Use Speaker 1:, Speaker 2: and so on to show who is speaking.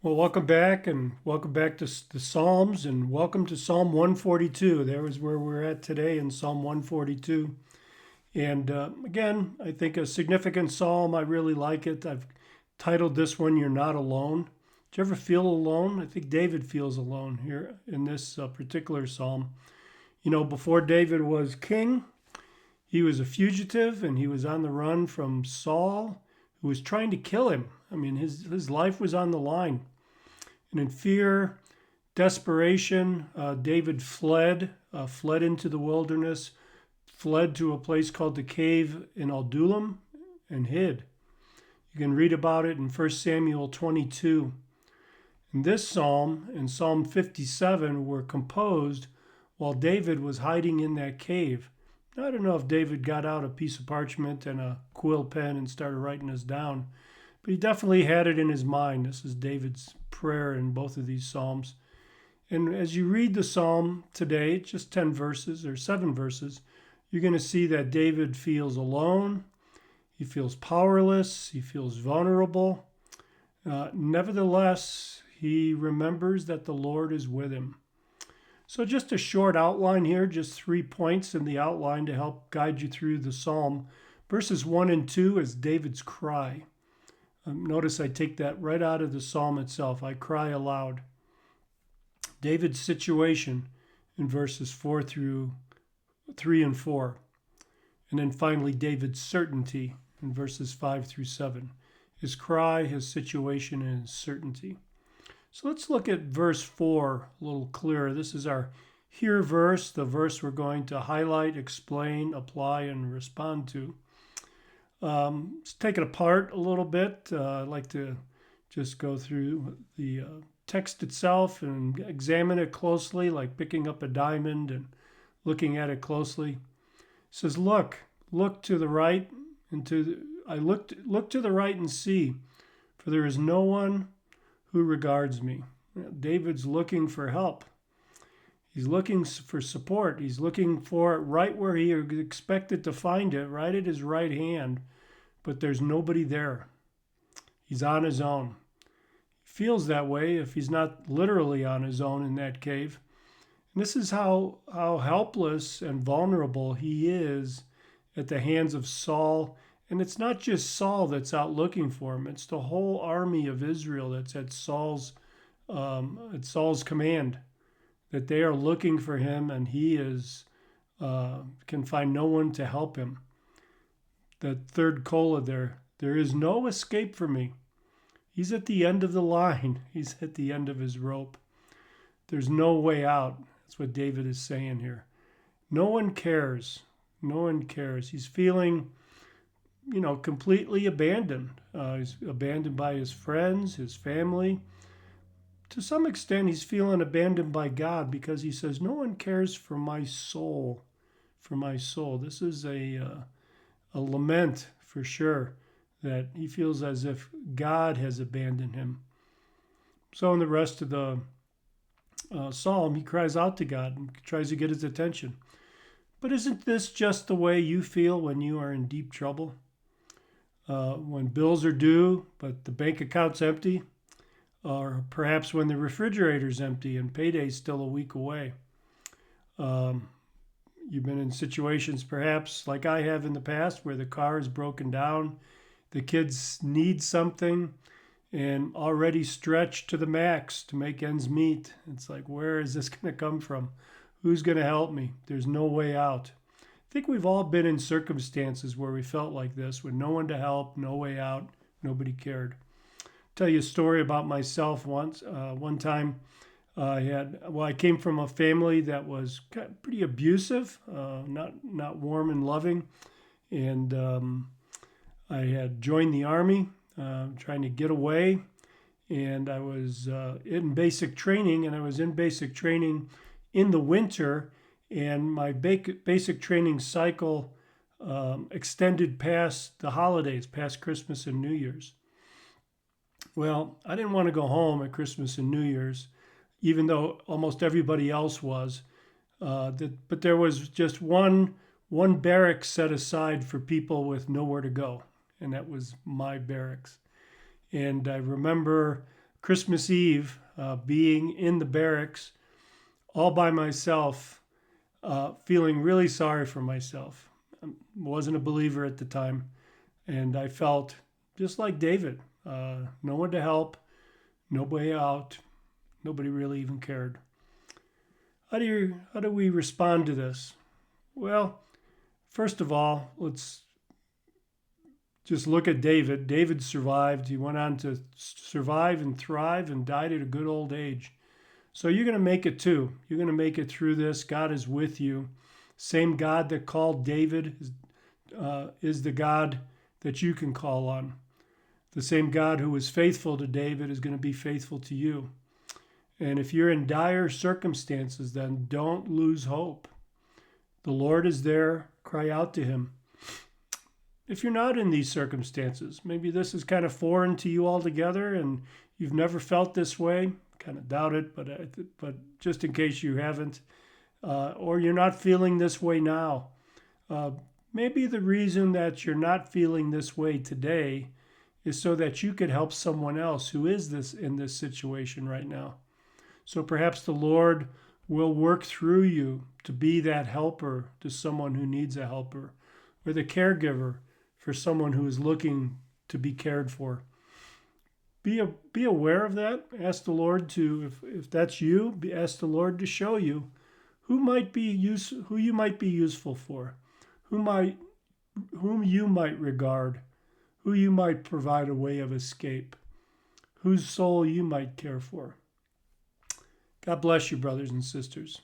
Speaker 1: Well, welcome back to the Psalms, and welcome to Psalm 142. There is where we're at today in Psalm 142. And again, I think a significant psalm. I really like it. I've titled this one, You're Not Alone. Do you ever feel alone? I think David feels alone here in this particular psalm. You know, before David was king, he was a fugitive and he was on the run from Saul, who was trying to kill him. I mean, his life was on the line. And in fear, desperation, David fled into the wilderness, fled to a place called the cave in Adullam, and hid. You can read about it in 1 Samuel 22. And this psalm and Psalm 57 were composed while David was hiding in that cave. Now, I don't know if David got out a piece of parchment and a quill pen and started writing this down, but he definitely had it in his mind. This is David's prayer in both of these psalms. And as you read the psalm today, just 10 verses or 7 verses, you're going to see that David feels alone, he feels powerless, he feels vulnerable. Nevertheless, he remembers that the Lord is with him. So, just a short outline here, just 3 points in the outline to help guide you through the psalm. Verses 1 and 2 is David's cry. Notice I take that right out of the psalm itself. I cry aloud. David's situation in verses 4 through 3 and 4. And then finally, David's certainty in verses 5 through 7. His cry, his situation, and his certainty. So let's look at verse 4 a little clearer. This is our here verse, the verse we're going to highlight, explain, apply, and respond to. Let's take it apart a little bit. I'd like to just go through the text itself and examine it closely, like picking up a diamond and looking at it closely. It says, look to the right and look to the right and see, for there is no one who regards me. David's looking for help. He's looking for support. He's looking for it right where he expected to find it, right at his right hand, but there's nobody there. He's on his own. He feels that way if he's not literally on his own in that cave. And this is how helpless and vulnerable he is at the hands of Saul. And it's not just Saul that's out looking for him. It's the whole army of Israel that's at Saul's command, that they are looking for him, and he can find no one to help him. The third cola there is no escape for me. He's at the end of the line. He's at the end of his rope. There's no way out. That's what David is saying here. No one cares. No one cares. He's feeling, completely abandoned. He's abandoned by his friends, his family. To some extent, he's feeling abandoned by God because he says, no one cares for my soul. For my soul. This is a lament for sure, that he feels as if God has abandoned him. So in the rest of the psalm, he cries out to God and tries to get his attention. But isn't this just the way you feel when you are in deep trouble? When bills are due, but the bank account's empty, or perhaps when the refrigerator's empty and payday's still a week away. You've been in situations perhaps like I have in the past where the car is broken down, the kids need something, and already stretched to the max to make ends meet. It's like, where is this going to come from? Who's going to help me? There's no way out. I think we've all been in circumstances where we felt like this, with no one to help, no way out, nobody cared. I'll tell you a story about myself once. One time, I came from a family that was pretty abusive, not warm and loving, and I had joined the army, trying to get away, and I was in basic training, in the winter, and my basic training cycle extended past the holidays, past Christmas and New Year's. Well, I didn't want to go home at Christmas and New Year's, even though almost everybody else was. But there was just one barracks set aside for people with nowhere to go, and that was my barracks. And I remember Christmas Eve, being in the barracks all by myself, feeling really sorry for myself. I wasn't a believer at the time, and I felt just like David, no one to help, no way out, nobody really even cared. How do we respond to this? Well, first of all, let's just look at David. David survived. He went on to survive and thrive and died at a good old age. So you're going to make it too. You're going to make it through this. God is with you. Same God that called David is the God that you can call on. The same God who was faithful to David is going to be faithful to you. And if you're in dire circumstances, then don't lose hope. The Lord is there. Cry out to him. If you're not in these circumstances, maybe this is kind of foreign to you altogether and you've never felt this way, kind of doubt it, but just in case you haven't, or you're not feeling this way now, maybe the reason that you're not feeling this way today is so that you could help someone else who is in this situation right now. So perhaps the Lord will work through you to be that helper to someone who needs a helper, or the caregiver for someone who is looking to be cared for. Be aware of that. Ask the Lord to, if that's you, ask the Lord to show you who you might be useful for, whom you might regard, who you might provide a way of escape, whose soul you might care for. God bless you, brothers and sisters.